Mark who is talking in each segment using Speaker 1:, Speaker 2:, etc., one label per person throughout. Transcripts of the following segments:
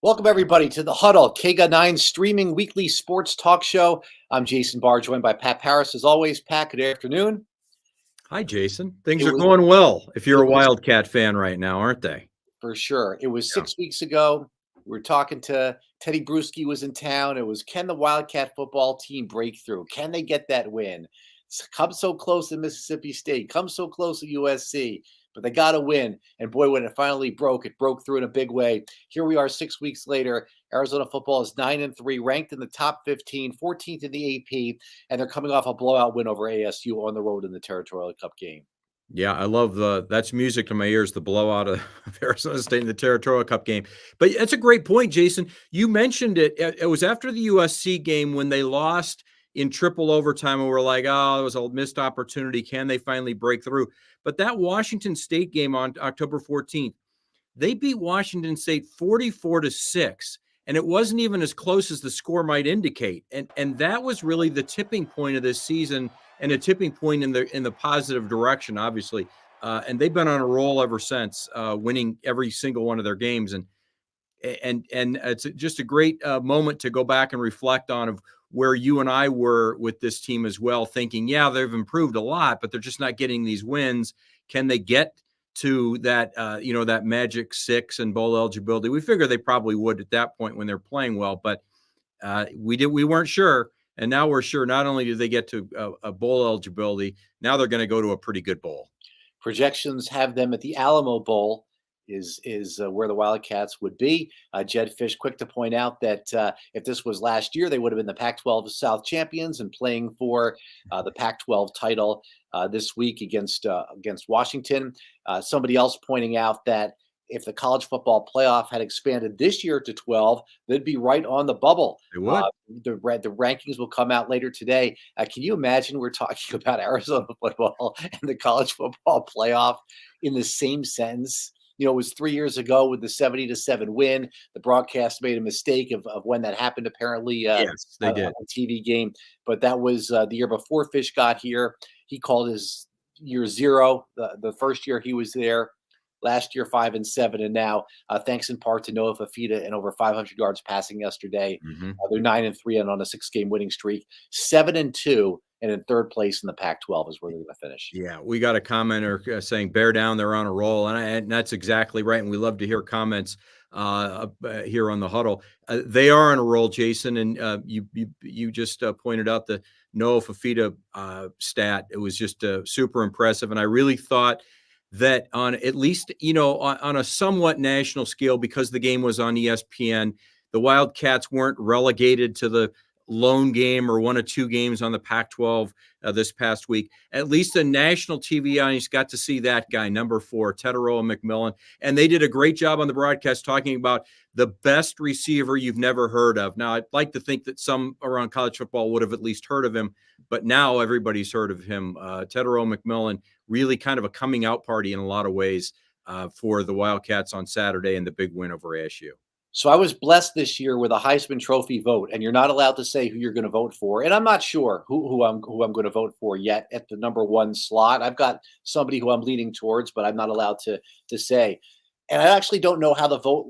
Speaker 1: Welcome, everybody, to the Huddle, KGA 9 streaming weekly sports talk show. I'm Jason Barr, joined by Pat Parris. As always, Pat, good afternoon.
Speaker 2: Hi, Jason. Things
Speaker 1: It
Speaker 2: are
Speaker 1: was,
Speaker 2: going well if you're
Speaker 1: it
Speaker 2: a
Speaker 1: was
Speaker 2: Wildcat fan right now, aren't they?
Speaker 1: for sure. It was
Speaker 2: Yeah.
Speaker 1: 6 weeks ago. We were talking to Teddy Bruschi was in town. It was, can the Wildcat football team break through? Can they get that win? Come so close to Mississippi State. Come so close to USC. But they got to win. And boy, when it finally broke, it broke through in a big way. Here we are 6 weeks later. Arizona football is 9-3, ranked in the top 15, 14th in the AP, and they're coming off a blowout win over ASU on the road in the Territorial Cup game.
Speaker 2: Yeah, I love that's music to my ears, the blowout of Arizona State in the Territorial Cup game. But it's a great point, Jason. You mentioned it. It was after the USC game when they lost in triple overtime, and we're like, oh, it was a missed opportunity. Can they finally break through? But that Washington State game on October 14th, they beat Washington State 44-6, and it wasn't even as close as the score might indicate. And that was really the tipping point of this season, and a tipping point in the positive direction, obviously. And they've been on a roll ever since, winning every single one of their games. And it's just a great moment to go back and reflect on of where you and I were with this team as well, thinking, yeah, they've improved a lot, but they're just not getting these wins. Can they get to that, that magic 6 and bowl eligibility? We figure they probably would at that point when they're playing well, but we weren't sure. And now we're sure. Not only do they get to a bowl eligibility, now they're going to go to a pretty good bowl.
Speaker 1: Projections have them at the Alamo Bowl is where the Wildcats would be. Jed Fish, quick to point out that if this was last year, they would have been the Pac-12 South champions and playing for the Pac-12 title this week against Washington. Somebody else pointing out that if the college football playoff had expanded this year to 12, they'd be right on the bubble.
Speaker 2: They would.
Speaker 1: The rankings will come out later today. Can you imagine we're talking about Arizona football and the college football playoff in the same sentence? You know, it was 3 years ago with the 70-7 win. The broadcast made a mistake of when that happened, apparently.
Speaker 2: Yes, they did.
Speaker 1: On a TV game. But that was the year before Fish got here. He called his year 0, the first year he was there. Last year, 5-7, and now, thanks in part to Noah Fafita and over 500 yards passing yesterday, they're 9-3 and on a 6-game winning streak, 7-2, and in third place in the Pac-12 is where they're going to finish.
Speaker 2: Yeah, we got a commenter saying "bear down," they're on a roll, and that's exactly right. And we love to hear comments here on the Huddle. They are on a roll, Jason, and you just pointed out the Noah Fafita stat. It was just super impressive, and I really thought that on at least, on a somewhat national scale, because the game was on ESPN, the Wildcats weren't relegated to the lone game or one of two games on the Pac-12 this past week. At least a national TV audience got to see that guy, number 4, Tetairoa McMillan. And they did a great job on the broadcast talking about the best receiver you've never heard of. Now, I'd like to think that some around college football would have at least heard of him, but now everybody's heard of him. Tetairoa McMillan, really kind of a coming out party in a lot of ways for the Wildcats on Saturday and the big win over ASU.
Speaker 1: So I was blessed this year with a Heisman Trophy vote, and you're not allowed to say who you're going to vote for. And I'm not sure who I'm going to vote for yet at the number 1 slot. I've got somebody who I'm leaning towards, but I'm not allowed to say. And I actually don't know how the vote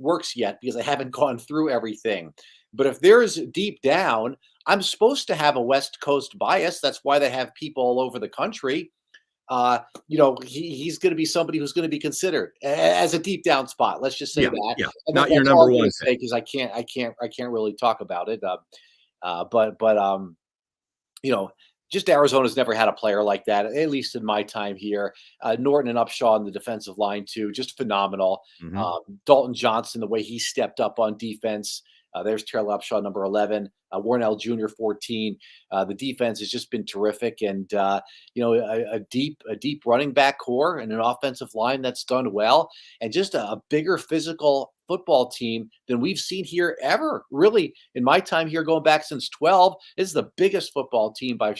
Speaker 1: works yet because I haven't gone through everything. But if there's deep down, I'm supposed to have a West Coast bias. That's why they have people all over the country. He's going to be somebody who's going to be considered as a deep down spot. Let's just say that.
Speaker 2: Yeah,
Speaker 1: and
Speaker 2: not your number one
Speaker 1: because I can't really talk about it. Just Arizona's never had a player like that, at least in my time here. Norton and Upshaw on the defensive line too, just phenomenal. Dalton Johnson, the way he stepped up on defense. There's Terrell Upshaw, number 11. Warnell Jr., 14. The defense has just been terrific, and a deep running back core and an offensive line that's done well, and just a bigger physical football team than we've seen here ever. Really, in my time here, going back since 12, this is the biggest football team by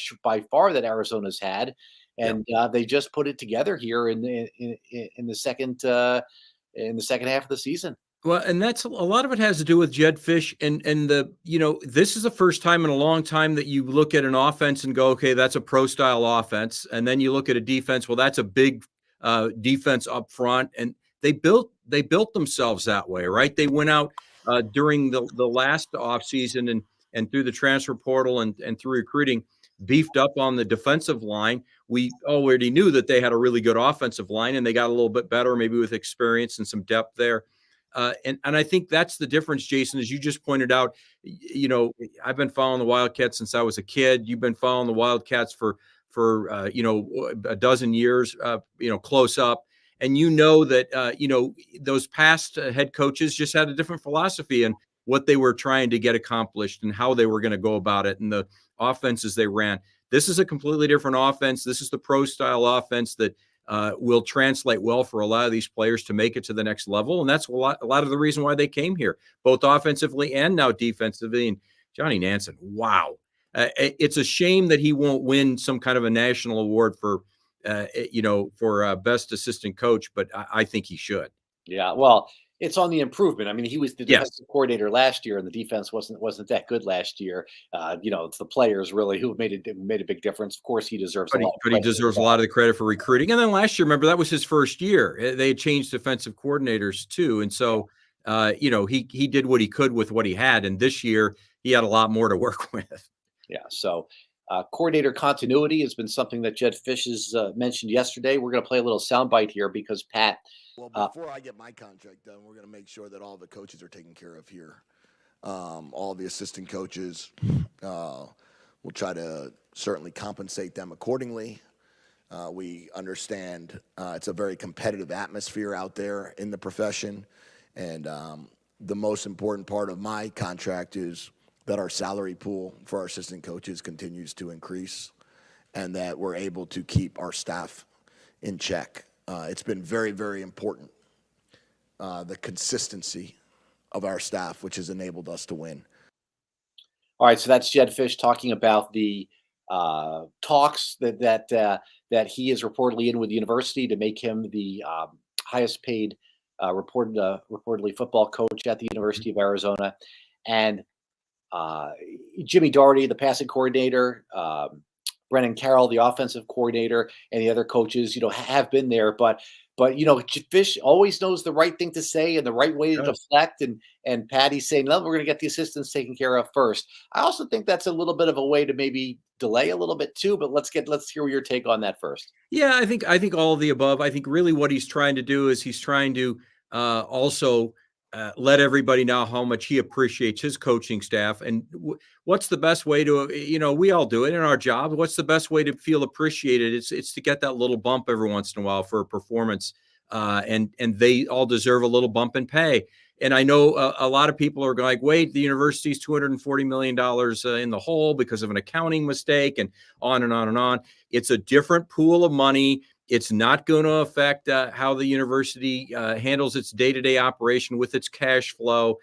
Speaker 1: far that Arizona's had, and they just put it together here in the second half of the season.
Speaker 2: Well, and that's a lot of it has to do with Jed Fish and this is the first time in a long time that you look at an offense and go, okay, that's a pro style offense. And then you look at a defense. Well, that's a big defense up front. And they built themselves that way, right? They went out during the last offseason and through the transfer portal and through recruiting, beefed up on the defensive line. We already knew that they had a really good offensive line, and they got a little bit better, maybe with experience and some depth there. And I think that's the difference, Jason, as you just pointed out. I've been following the Wildcats since I was a kid. You've been following the Wildcats for a dozen years, close up. And that those past head coaches just had a different philosophy and what they were trying to get accomplished and how they were going to go about it and the offenses they ran. This is a completely different offense. This is the pro style offense that will translate well for a lot of these players to make it to the next level. And that's a lot of the reason why they came here, both offensively and now defensively. And Johnny Nansen, wow. It's a shame that he won't win some kind of a national award for best assistant coach, but I think he should.
Speaker 1: Yeah, well, it's on the improvement. I mean, he was the
Speaker 2: Yes.
Speaker 1: defensive coordinator last year, and the defense wasn't that good last year. It's the players really who made a big difference. Of course, he deserves a lot.
Speaker 2: But he deserves a lot of the credit for recruiting. And then last year, remember, that was his first year. They had changed defensive coordinators too, and so he did what he could with what he had. And this year, he had a lot more to work with.
Speaker 1: Yeah. So coordinator continuity has been something that Jed Fish has mentioned yesterday. We're going to play a little soundbite here because Pat.
Speaker 3: Well, before I get my contract done, we're going to make sure that all the coaches are taken care of here. All the assistant coaches, we'll try to certainly compensate them accordingly. We understand it's a very competitive atmosphere out there in the profession. And the most important part of my contract is that our salary pool for our assistant coaches continues to increase and that we're able to keep our staff in check. It's been very, very important, the consistency of our staff, which has enabled us to win.
Speaker 1: All right, so that's Jed Fish talking about the talks that he is reportedly in with the university to make him the highest paid reportedly football coach at the University of Arizona. And Jimmy Doherty, the passing coordinator, Brennan Carroll, the offensive coordinator, and the other coaches, have been there. But Fish always knows the right thing to say and the right way to deflect. And Patty's saying, no, we're going to get the assistants taken care of first. I also think that's a little bit of a way to maybe delay a little bit too. But let's hear your take on that first.
Speaker 2: Yeah, I think all of the above. I think really what he's trying to do is he's trying to also let everybody know how much he appreciates his coaching staff and what's the best way to, we all do it in our job. What's the best way to feel appreciated? It's to get that little bump every once in a while for a performance. And they all deserve a little bump in pay. And I know a lot of people are like, wait, the university's $240 million in the hole because of an accounting mistake and on and on and on. It's a different pool of money. It's not going to affect how the university handles its day-to-day operation with its cash flow.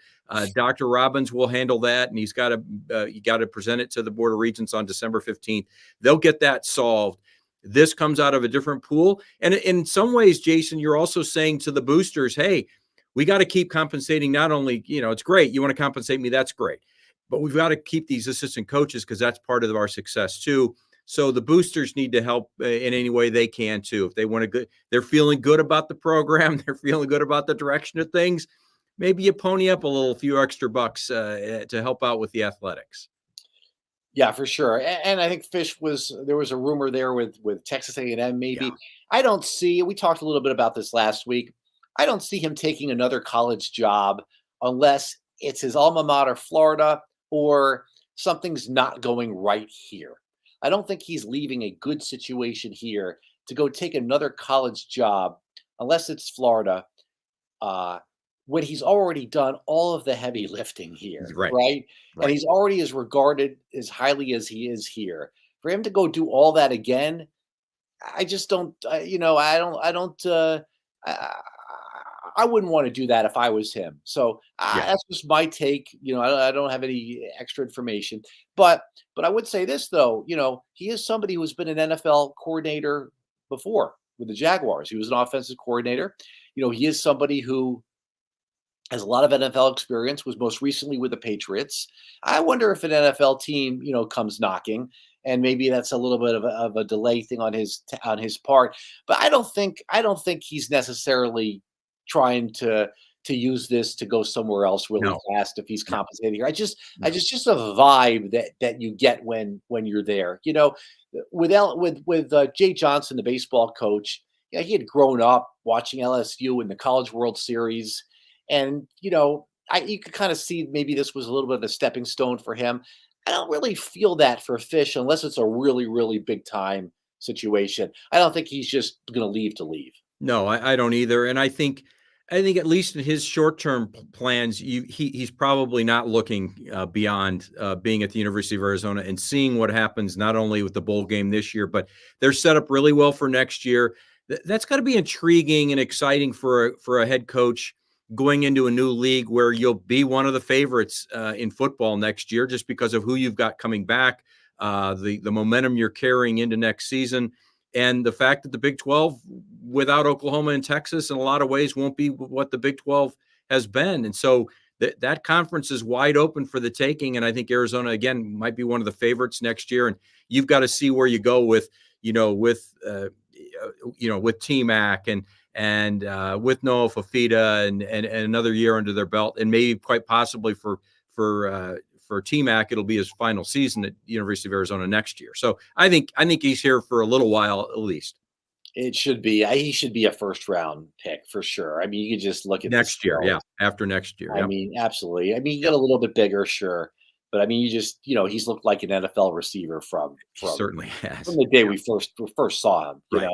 Speaker 2: Dr. Robbins will handle that, and you got to present it to the Board of Regents on December 15th. They'll get that solved. This comes out of a different pool. And in some ways, Jason, you're also saying to the boosters, hey, we got to keep compensating. Not only, it's great. You want to compensate me. That's great. But we've got to keep these assistant coaches because that's part of our success too. So the boosters need to help in any way they can too. If they want to they're feeling good about the program, they're feeling good about the direction of things. Maybe you pony up a few extra bucks to help out with the athletics.
Speaker 1: Yeah, for sure. And I think there was a rumor there with Texas A&M maybe.
Speaker 2: Yeah.
Speaker 1: I don't see, we talked a little bit about this last week. I don't see him taking another college job unless it's his alma mater, Florida, or something's not going right here. I don't think he's leaving a good situation here to go take another college job unless it's Florida, when he's already done all of the heavy lifting here, right? And he's already as regarded as highly as he is here. For him to go do all that again, I just don't, I wouldn't want to do that if I was him. So that's just my take. I don't have any extra information, but I would say this though, he is somebody who's been an NFL coordinator before with the Jaguars. He was an offensive coordinator. He is somebody who has a lot of NFL experience, was most recently with the Patriots. I wonder if an NFL team, comes knocking, and maybe that's a little bit of a delay thing on his part. But I don't think he's necessarily trying to use this to go somewhere else really
Speaker 2: No,
Speaker 1: fast if he's
Speaker 2: no,
Speaker 1: compensating here. I
Speaker 2: no.
Speaker 1: just a vibe that you get when you're there. With Jay Johnson, the baseball coach, he had grown up watching LSU in the College World Series, and you could kind of see maybe this was a little bit of a stepping stone for him. I don't really feel that for Fish unless it's a really, really big time situation. I don't think he's just going to leave to leave.
Speaker 2: No, I don't either. And I think at least in his short-term plans, he's probably not looking beyond being at the University of Arizona and seeing what happens not only with the bowl game this year, but they're set up really well for next year. That's got to be intriguing and exciting for a head coach going into a new league where you'll be one of the favorites in football next year, just because of who you've got coming back, the momentum you're carrying into next season. And the fact that the Big 12 without Oklahoma and Texas in a lot of ways won't be what the Big 12 has been. And so that conference is wide open for the taking. And I think Arizona, again, might be one of the favorites next year. And you've got to see where you go with T-Mac and with Noah Fafita and another year under their belt. And maybe quite possibly for T-Mac, it'll be his final season at the University of Arizona next year. So I think he's here for a little while at least.
Speaker 1: It should be. He should be a first round pick for sure. I mean, you could just look at
Speaker 2: Next year, yeah. After next year,
Speaker 1: I mean, absolutely. I mean, you get a little bit bigger, sure, but I mean, he's looked like an NFL receiver from
Speaker 2: certainly has
Speaker 1: from the day we first saw him.
Speaker 2: Right.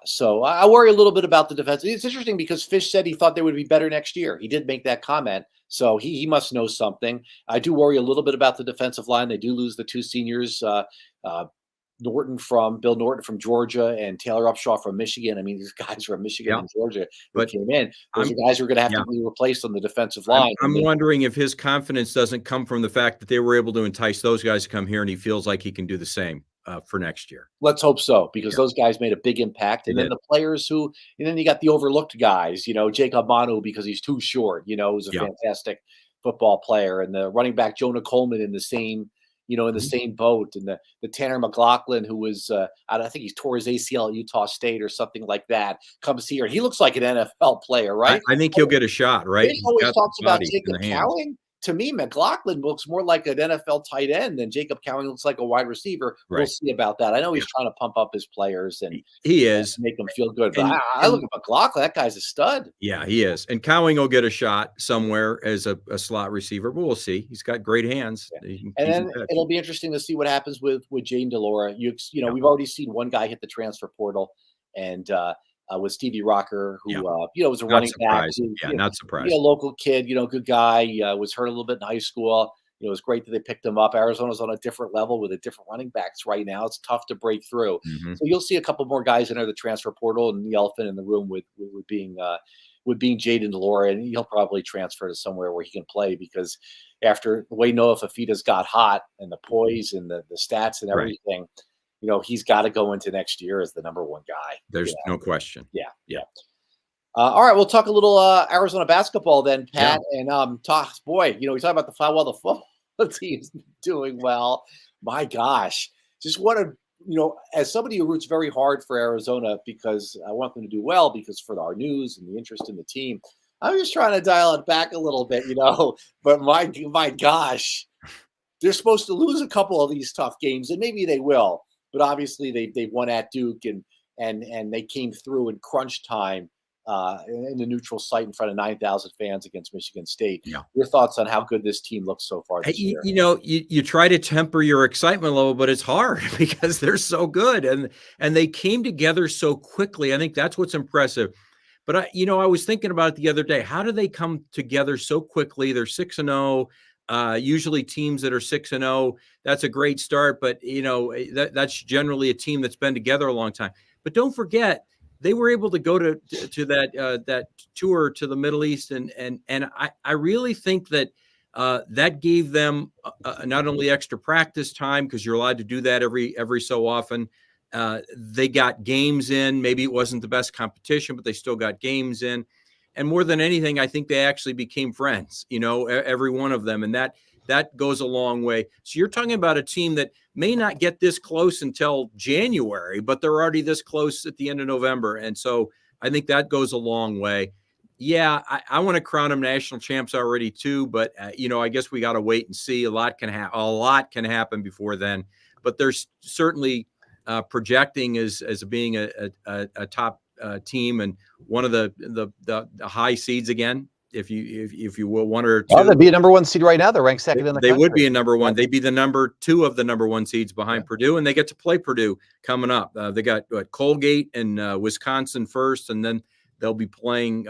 Speaker 1: So I worry a little bit about the defense. It's interesting because Fish said he thought they would be better next year. He did make that comment, so he must know something. I do worry a little bit about the defensive line. They do lose the two seniors, Bill Norton from Georgia and Taylor Upshaw from Michigan. I mean, these guys from Michigan and Georgia who came in. Those are guys who are going to have to be replaced on the defensive line.
Speaker 2: I'm wondering if his confidence doesn't come from the fact that they were able to entice those guys to come here, and he feels like he can do the same for next year.
Speaker 1: Let's hope so, because those guys made a big impact. And then the players and then you got the overlooked guys, Jacob Manu, because he's too short, who's a fantastic football player, and the running back Jonah Coleman in the same same boat, and the Tanner McLaughlin, who was I think he tore his ACL at Utah State or something like that, comes here. He looks like an NFL player, right?
Speaker 2: I think he'll get a shot, right?
Speaker 1: He always talks about Jacob Cowing. To me, McLaughlin looks more like an NFL tight end than Jacob Cowing looks like a wide receiver. Right. We'll see about that. I know he's trying to pump up his players and
Speaker 2: he is
Speaker 1: make them feel good. But I look at McLaughlin, that guy's a stud.
Speaker 2: Yeah, he is. And Cowing will get a shot somewhere as a slot receiver, but we'll see. He's got great hands.
Speaker 1: Yeah. And then it'll be interesting to see what happens with Jane DeLora. We've already seen one guy hit the transfer portal, and with Stevie Rocker, who was a running back.
Speaker 2: Not surprised.
Speaker 1: A local kid, good guy. Was hurt a little bit in high school. It was great that they picked him up. Arizona's on a different level with a different running backs right now. It's tough to break through. Mm-hmm. So you'll see a couple more guys enter the transfer portal, and the elephant in the room with being Jaden DeLora, and he'll probably transfer to somewhere where he can play, because after the way Noah Fafita's got hot and the poise and the stats and everything. Right. He's got to go into next year as the number one guy.
Speaker 2: There's no question.
Speaker 1: Yeah. All right, we'll talk a little Arizona basketball then, Pat. Yeah. And we talk about how well the football team's doing well. My gosh, just want to, as somebody who roots very hard for Arizona because I want them to do well, because for our news and the interest in the team, I'm just trying to dial it back a little bit, But my gosh, they're supposed to lose a couple of these tough games, and maybe they will. But obviously they won at Duke and they came through in crunch time in the neutral site in front of 9,000 fans against Michigan State. Yeah. Your thoughts on how good this team looks so far this year?
Speaker 2: You try to temper your excitement level, but it's hard because they're so good and they came together so quickly. I think that's what's impressive. But I was thinking about it the other day. How do they come together so quickly? They're 6-0. Usually teams that are 6-0, that's a great start, but that's generally a team that's been together a long time. But don't forget, they were able to go to that tour to the Middle East, and I really think that that gave them not only extra practice time, because you're allowed to do that every so often. They got games in. Maybe it wasn't the best competition, but they still got games in. And more than anything, I think they actually became friends, every one of them. And that goes a long way. So you're talking about a team that may not get this close until January, but they're already this close at the end of November. And so I think that goes a long way. Yeah, I want to crown them national champs already too, but I guess we got to wait and see. A lot can happen before then, but there's certainly projecting as being a top team and one of the high seeds again. If you will, one or two.
Speaker 4: Oh, they'd be a number 1 seed right now. They're ranked second in the country.
Speaker 2: They would be a number 1. They'd be the number 2 of the number 1 seeds behind Purdue, and they get to play Purdue coming up. They got Colgate and Wisconsin first, and then they'll be playing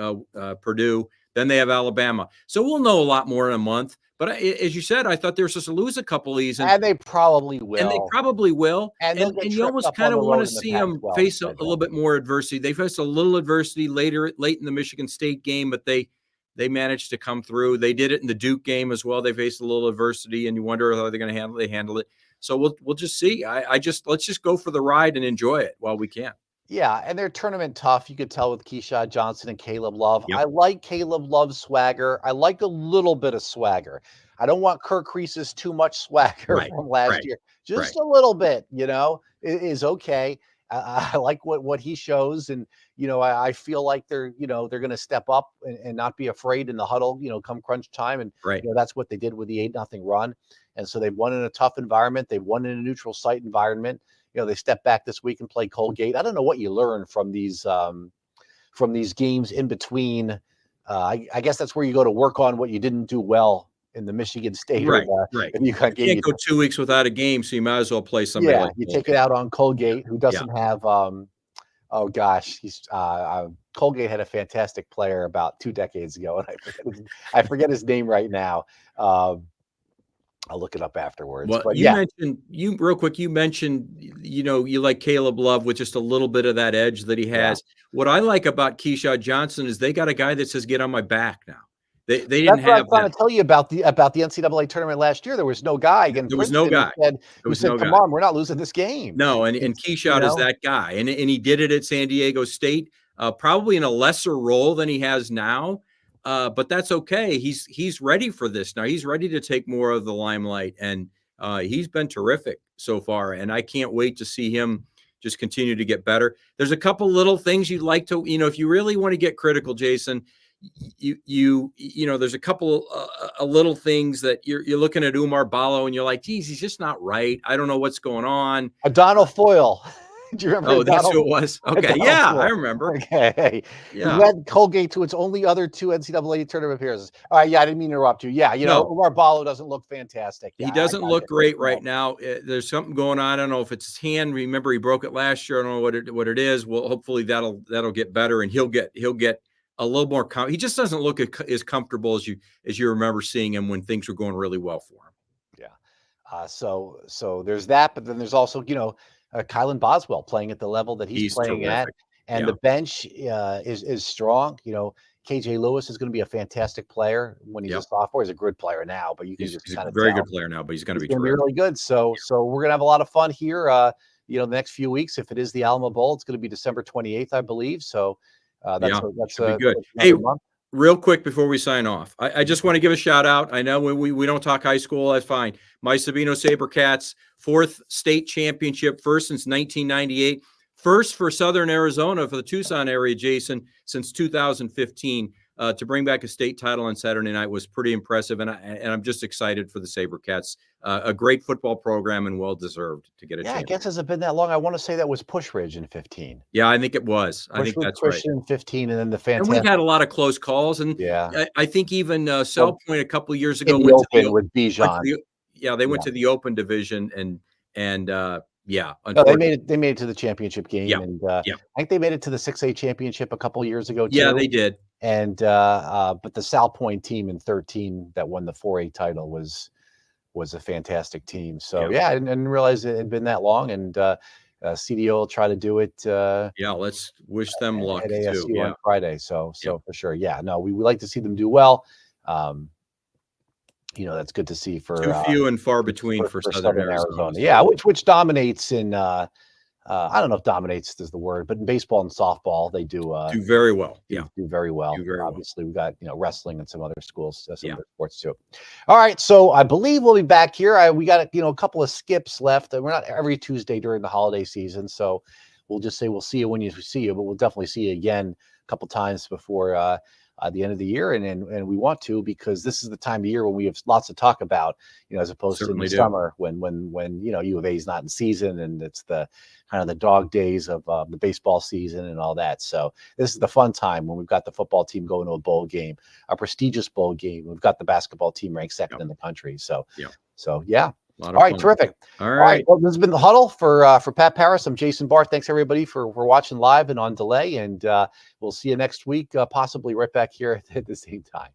Speaker 2: Purdue. Then they have Alabama. So we'll know a lot more in a month. But as you said, I thought they were supposed to lose a couple of these.
Speaker 4: And they probably will.
Speaker 2: And they probably will.
Speaker 4: And
Speaker 2: you almost kind of want to see them face a little bit more adversity. They faced a little adversity late in the Michigan State game, but they managed to come through. They did it in the Duke game as well. They faced a little adversity, and you wonder how they're going to handle it. They handle it. So we'll just see. Let's just go for the ride and enjoy it while we can.
Speaker 4: Yeah, and they're tournament tough. You could tell with Keyshawn Johnson and Caleb Love.
Speaker 2: Yep.
Speaker 4: I like Caleb Love's swagger. I like a little bit of swagger. I don't want Kirk Crease's too much swagger from last year. Just a little bit, is okay. I like what he shows, and I feel like they're going to step up and not be afraid in the huddle, come crunch time, and that's what they did with the 8-0 run, and so they've won in a tough environment. They've won in a neutral site environment. They step back this week and play Colgate. I don't know what you learn from these games in between. I guess that's where you go to work on what you didn't do well in the Michigan State.
Speaker 2: Right.
Speaker 4: You
Speaker 2: can't go 2 weeks without a game, so you might as well play somebody.
Speaker 4: Yeah,
Speaker 2: like
Speaker 4: you take it out on Colgate, who doesn't have. Oh gosh, Colgate had a fantastic player about 2 decades ago, and I forget his name right now. I'll look it up afterwards.
Speaker 2: Well,
Speaker 4: but
Speaker 2: mentioned real quick. You mentioned you like Caleb Love with just a little bit of that edge that he has. Yeah. What I like about Keyshawn Johnson is they got a guy that says get on my back now. They didn't have.
Speaker 4: That's what I'm trying to tell you about the NCAA tournament last year. There was no guy. There was no guy who said, "Come on, we're not losing this game."
Speaker 2: No, and Keyshawn is that guy, and he did it at San Diego State, probably in a lesser role than he has now. But that's okay. He's ready for this now. He's ready to take more of the limelight, and he's been terrific so far. And I can't wait to see him just continue to get better. There's a couple little things you'd like to, if you really want to get critical, Jason, there's a couple of little things that you're looking at Umar Ballo and you're like, geez, he's just not right. I don't know what's going on.
Speaker 4: Donald Foyle. Do you remember?
Speaker 2: Oh, that's who it was. Okay, yeah, I remember.
Speaker 4: Okay, yeah. He led Colgate to its only other 2 NCAA tournament appearances. All right, yeah, I didn't mean to interrupt you. Yeah, Umar Ballo doesn't look fantastic.
Speaker 2: He doesn't look great right now. There's something going on. I don't know if it's his hand. Remember, he broke it last year. I don't know what it is. Well, hopefully that'll get better, and he'll get a little more. He just doesn't look as comfortable as you remember seeing him when things were going really well for him.
Speaker 4: Yeah. So there's that, but then there's also Kylan Boswell playing at the level that he's playing terrific. At, and the bench is strong. KJ Lewis is going to be a fantastic player when he's a sophomore. He's a good player now, but he's a
Speaker 2: very good player now, but he's going to be
Speaker 4: really good. So we're going to have a lot of fun here. The next few weeks, if it is the Alamo Bowl, it's going to be December 28th, I believe. So that's
Speaker 2: good. Hey, real quick before we sign off, I just want to give a shout out. I know we don't talk high school. That's fine. My Sabino SaberCats, 4th state championship, first since 1998. First for Southern Arizona, for the Tucson area, Jason, since 2015. To bring back a state title on Saturday night was pretty impressive, and I'm just excited for the SaberCats. A great football program and well-deserved to get a championship.
Speaker 4: I guess hasn't been that long. I want to say that was Push Ridge in 15.
Speaker 2: Yeah, I think it was. I think that's right.
Speaker 4: In 15, and then the fantastic.
Speaker 2: And we've had a lot of close calls, and I think even Cell Point a couple of years ago
Speaker 4: went to the Open with Bijan.
Speaker 2: They went to the Open division, and
Speaker 4: they made it to the championship game, and I think they made it to the 6A championship a couple of years ago too.
Speaker 2: Yeah, they did.
Speaker 4: And but the Sal Point team in 13 that won the 4A title was a fantastic team. So I didn't realize it had been that long, and CDO will try to do it.
Speaker 2: Let's wish them luck
Speaker 4: at ASU
Speaker 2: too.
Speaker 4: On Friday. So for sure, we like to see them do well. That's good to see for
Speaker 2: too few and far between for Southern Arizona.
Speaker 4: Yeah, which dominates in. I don't know if dominates is the word, but in baseball and softball, they do
Speaker 2: very well.
Speaker 4: Do very well. Obviously, we've got wrestling and some other schools, some other sports too. All right, so I believe we'll be back here. We got a couple of skips left. We're not every Tuesday during the holiday season, so we'll just say we'll see you when you see you, but we'll definitely see you again a couple times before the end of the year, and we want to, because this is the time of year when we have lots to talk about, as opposed to in the summer when U of A is not in season, and it's the kind of the dog days of the baseball season and all that. So this is the fun time when we've got the football team going to a bowl game, a prestigious bowl game. We've got the basketball team ranked second in the country. So yeah. All right,
Speaker 2: fun.
Speaker 4: terrific.
Speaker 2: All right.
Speaker 4: Well, this has been the Huddle for Pat Parris. I'm Jason Barr. Thanks everybody for watching live and on delay, and we'll see you next week, possibly right back here at the same time.